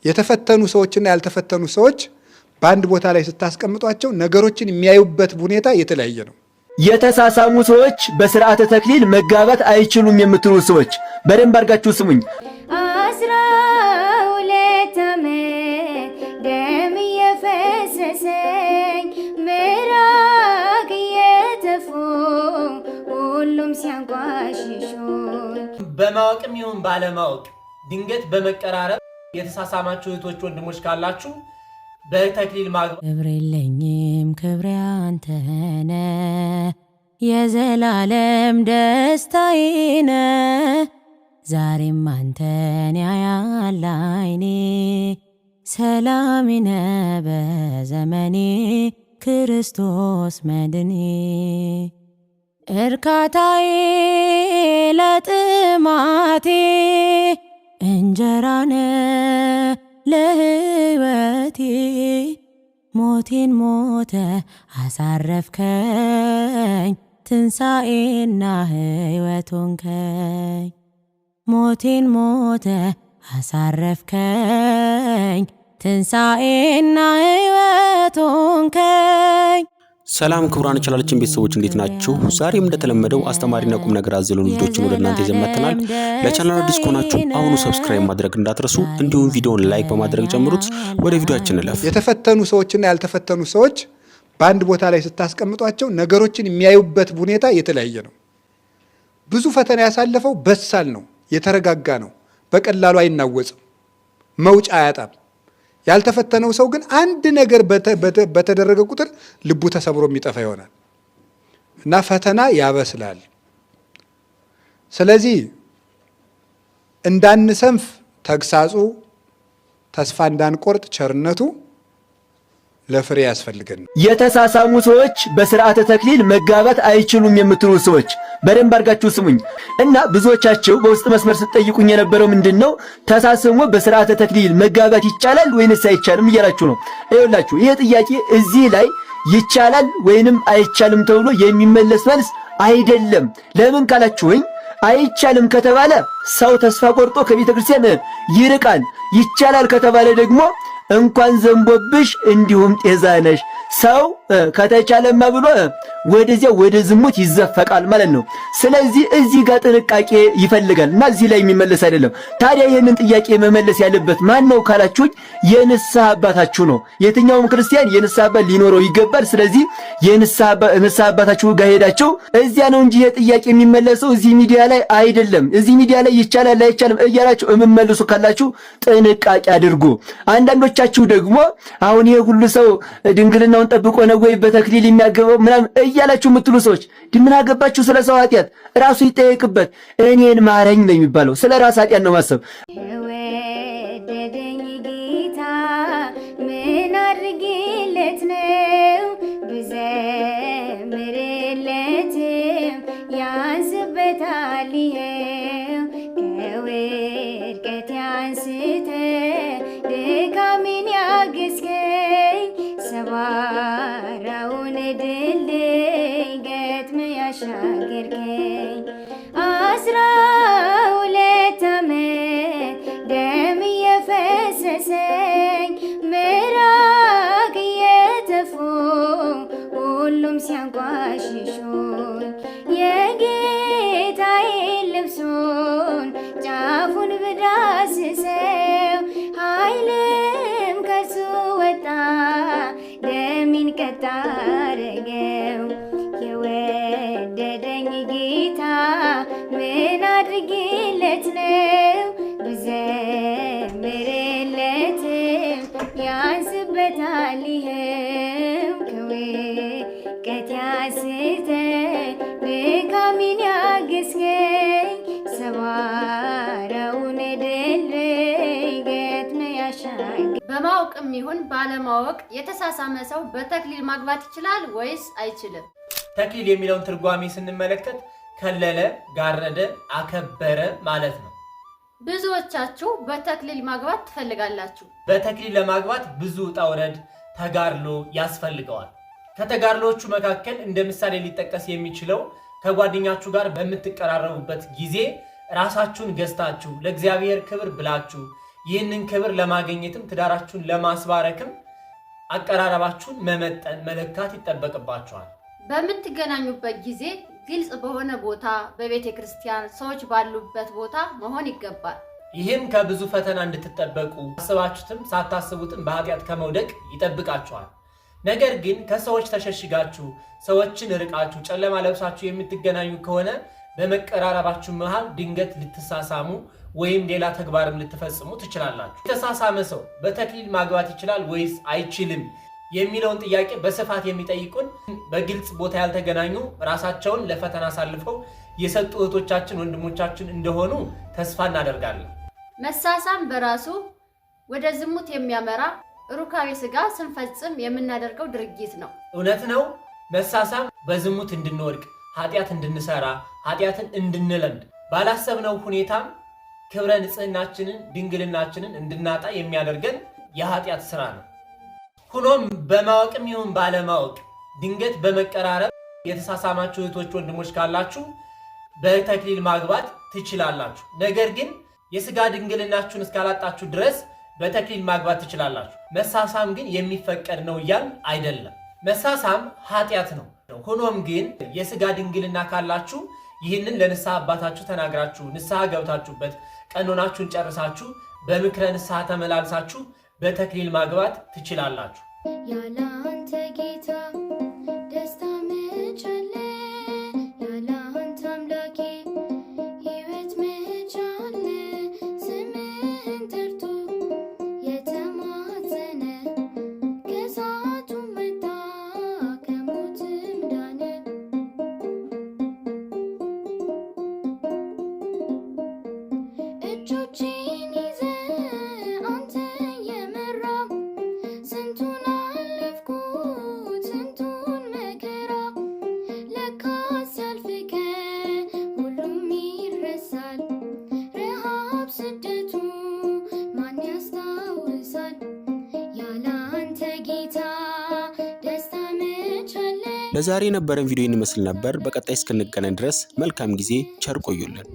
የተፈተኑ ሰዎችና ያልተፈተኑ ሰዎች በአንድ ቦታ ላይ ስታስቀምጧቸው ነገሮችን የሚያዩበት ሁኔታ የተለያየ ነው። የተሳሳሙ ሰዎች በስርዓተ ተክሊል መጋባት አይችሉም የምትሉ ሰዎች በደንብ አድርጋችሁ ስሙኝ። 12 ዓመት ደም እየፈሰሰኝ ምራቅ እየተፉ ሁሉም ሲያንቋሽሹኝ በማወቅም ይሁን ባለማወቅ ድንገት በመቀራረብ የተሳሳማችሁ እህቶች ወንድሞች ካላችሁ በተክሊል ማግባት ክብር የለኝም ክብሬ አንተ ነህ የዘላለም ደስታዬ ነህ ዛሬም አንተን ያያል ዓይኔ ሰላሜ ነህ በዘመኔ ክርስቶስ መድኔ እርካታዬ ለጥማቴ እንጀራ ነህ ለሕይወቴ ሞቴን ሞተ አሳረፍከኝ ትንሣኤና ሕይወት ሆንከኝ ሞቴን ሞተ አሳረፍከኝ ትንሣኤና ሕይወት ሆንከኝ። ሰላም ክቡራን ቻናላችን ቤተሰቦች እንዴት ናችሁ? ዛሬም እንደተለመደው አስተማሪና ቁም ነገር አዘሉ ቪዲዮዎችን ወደ እናንተ ይዘን መጥተናል። ለቻናሉ አዲስ ከሆናችሁ አሁኑ ሰብስክራይብ ማድረግ እንዳትረሱ፣ እንዲሁም ቪዲዮውን ላይክ በማድረግ ጀምሩት። ወደ ቪዲዮአችን እንለፍ። የተፈተኑ ሰዎችና ያልተፈተኑ ሰዎች በአንድ ቦታ ላይ ስታስቀምጧቸው ነገሮችን የሚያዩበት ሁኔታ የተለያየ ነው። ብዙ ፈተና ያሳለፈው በሳል ነው፣ የተረጋጋ ነው፣ በቀላሉ አይናወጽም፣ መውጫ አያጣም። ያልተፈተነው ሰው ግን አንድ ነገር በተደረገ ቁጥር ልቡ ተሰብሮ የሚጠፋ ይሆናል እና ፈተና ያበስላል። ስለዚህ እንዳንሰንፍ ተግሳጹ፣ ተስፋ እንዳንቆርጥ ቸርነቱ ለፍሬ ያስፈልገን። የተሳሳሙ ሰዎች በስርዓተ ተክሊል መጋባት አይችሉም የምትሉ ሰዎች በደንብ አድርጋችሁ ስሙኝ እና ብዙዎቻችሁ በውስጥ መስመር ስትጠይቁኝ የነበረው ምንድነው ተሳስሞ በስርዓተ ተክሊል መጋባት ይቻላል ወይንስ አይቻልም እያላችሁ ነው። ይኸውላችሁ ይሄ ጥያቄ እዚህ ላይ ይቻላል ወይንም አይቻልም ተብሎ የሚመለስ መልስ አይደለም። ለምን ካላችሁኝ አይቻልም ከተባለ ሰው ተስፋ ቆርጦ ከቤተ ክርስቲያን ይርቃል። ይቻላል ከተባለ ደግሞ እንኳን ዘንቦብሽ እንዲሁም ጤዛነሽ ሰው ከተቻለማ ብሎ ወደዚያ ወደ ዝሙት ይዘፈቃል ማለት ነው። ስለዚህ እዚህ ጋር ጥንቃቄ ይፈልጋልና እዚህ ላይ የሚመለስ አይደለም። ታዲያ ይህንን ጥያቄ መመለስ ያለበት ማን ነው ካላችሁኝ የንስሐ አባታችሁ ነው። የትኛውም ክርስቲያን የንስሐ አባት ሊኖረው ይገባል። ስለዚህ የንስሐ አባታችሁ ጋር ሄዳችሁ እዚያ ነው እንጂ የጥያቄ የሚመለሰው እዚህ ሚዲያ ላይ አይደለም። እዚህ ሚዲያ ላይ ይቻላል አይቻልም እያላችሁ የምመልሱ ካላችሁ ጥንቃቄ አድርጉ። አንዳንዶቻችሁ ደግሞ አሁን ይሄ ሁሉ ሰው ድንግልናውን ጠብቆ ነው ወይ በተክሊል የሚያገባው ምናምን እያላችሁ የምትሉ ሰዎች ምን አገባችሁ? ስለ ሰው ኃጢአት ራሱ ይጠየቅበት። እኔን ማረኝ ነው የሚባለው። ስለ ራስ ኃጢአት ነው ማሰብ። የወደደኝ ጌታ ምን አድርጌለት ነው ብዘምርለትም ያንስበታል። ይኸው ከውድቀቴ አንስተ ድካሜን ያገዝከኝ ሰባራውን ድልድይ ገጥመ ያሻገርከኝ 12 ዓመት ደም እየፈሰሰኝ ምራቅ እየተፉ ሁሉም ሲያንቋሽሹኝ የጌታዬን ልብሱን ጫፉን ብዳስሰው ኃይልም ከሱ ወጣ ደሜን ቀጥ አረገው። የወደደኝ ጌታ ምን አድርጌለት ነው ብዘምርለትም ያንስበታል። ይኸው ከውድቀቴ አንስተ ድካሜን ያገዝከኝ ሰባራውን ድልድይ ገጥመ ያሻገርከኝ። በማወቅም ይሁን ባለማወቅ የተሳሳመ ሰው በተክሊል ማግባት ይችላል ወይስ አይችልም? ተክሊል የሚለውን ትርጓሜ ስንመለከት ከለለ፣ ጋረደ፣ አከበረ ማለት ነው። ብዙዎቻችሁ በተክሊል ማግባት ትፈልጋላችሁ። በተክሊል ለማግባት ብዙ ውጣ ውረድ ተጋድሎ ያስፈልገዋል። ከተጋድሎቹ መካከል እንደ ምሳሌ ሊጠቀስ የሚችለው ከጓደኛችሁ ጋር በምትቀራረቡበት ጊዜ ራሳችሁን ገዝታችሁ ለእግዚአብሔር ክብር ብላችሁ ይህንን ክብር ለማግኘትም ትዳራችሁን ለማስባረክም አቀራረባችሁን መመጠን መለካት ይጠበቅባችኋል። በምትገናኙበት ጊዜ ግልጽ በሆነ ቦታ በቤተ ክርስቲያን ሰዎች ባሉበት ቦታ መሆን ይገባል። ይህም ከብዙ ፈተና እንድትጠበቁ አስባችሁትም ሳታስቡትም በኃጢአት ከመውደቅ ይጠብቃችኋል። ነገር ግን ከሰዎች ተሸሽጋችሁ ሰዎችን ርቃችሁ ጨለማ ለብሳችሁ የምትገናኙ ከሆነ በመቀራረባችሁ መሃል ድንገት ልትሳሳሙ ወይም ሌላ ተግባርም ልትፈጽሙ ትችላላችሁ። የተሳሳመ ሰው በተክሊል ማግባት ይችላል ወይስ አይችልም የሚለውን ጥያቄ በስፋት የሚጠይቁን በግልጽ ቦታ ያልተገናኙ ራሳቸውን ለፈተና አሳልፈው የሰጡ እህቶቻችን ወንድሞቻችን እንደሆኑ ተስፋ እናደርጋለን። መሳሳም በራሱ ወደ ዝሙት የሚያመራ ሩካቤ ሥጋ ስንፈጽም የምናደርገው ድርጊት ነው። እውነት ነው። መሳሳም በዝሙት እንድንወድቅ ኃጢአት እንድንሰራ ኃጢአትን እንድንለምድ ባላሰብነው ሁኔታም ክብረ ንጽህናችንን ድንግልናችንን እንድናጣ የሚያደርገን የኃጢአት ስራ ነው። ሆኖም በማወቅም ይሁን ባለማወቅ ድንገት በመቀራረብ የተሳሳማችሁ እህቶች ወንድሞች ካላችሁ በተክሊል ማግባት ትችላላችሁ። ነገር ግን የሥጋ ድንግልናችሁን እስካላጣችሁ ድረስ በተክሊል ማግባት ትችላላችሁ። መሳሳም ግን የሚፈቀድ ነው እያል አይደለም። መሳሳም ኃጢአት ነው። ሆኖም ግን የሥጋ ድንግልና ካላችሁ ይህንን ለንስሐ አባታችሁ ተናግራችሁ ንስሐ ገብታችሁበት ቀኖናችሁን ጨርሳችሁ በምክረ ንስሐ ተመላልሳችሁ በተክሊል ማግባት ትችላላችሁ። ያለ አንተ ጌታ ደስታ መች አለ? ያለ አንተ አምላኬ ሕይወት መች አለ? ስምህን ጠርቶ የተማጸነ ከእሳቱ ወጣ ከሞትም ዳነ። እጆቼን ይዘህ አንተ የመራ ስንቱን አለፍኩት ስንቱን መከራ ለካስ ሲያልፍ ሁሉም ይረሳል። ረሃብ ስደቱ ማን ያስታውሳል? ያለ አንተ ጌታ ደስታ መች አለ? ለዛሬ የነበረን ቪዲዮ ይመስል ነበር። በቀጣይ እስክንገናኝ ድረስ መልካም ጊዜ፣ ቸር ቆዩልን።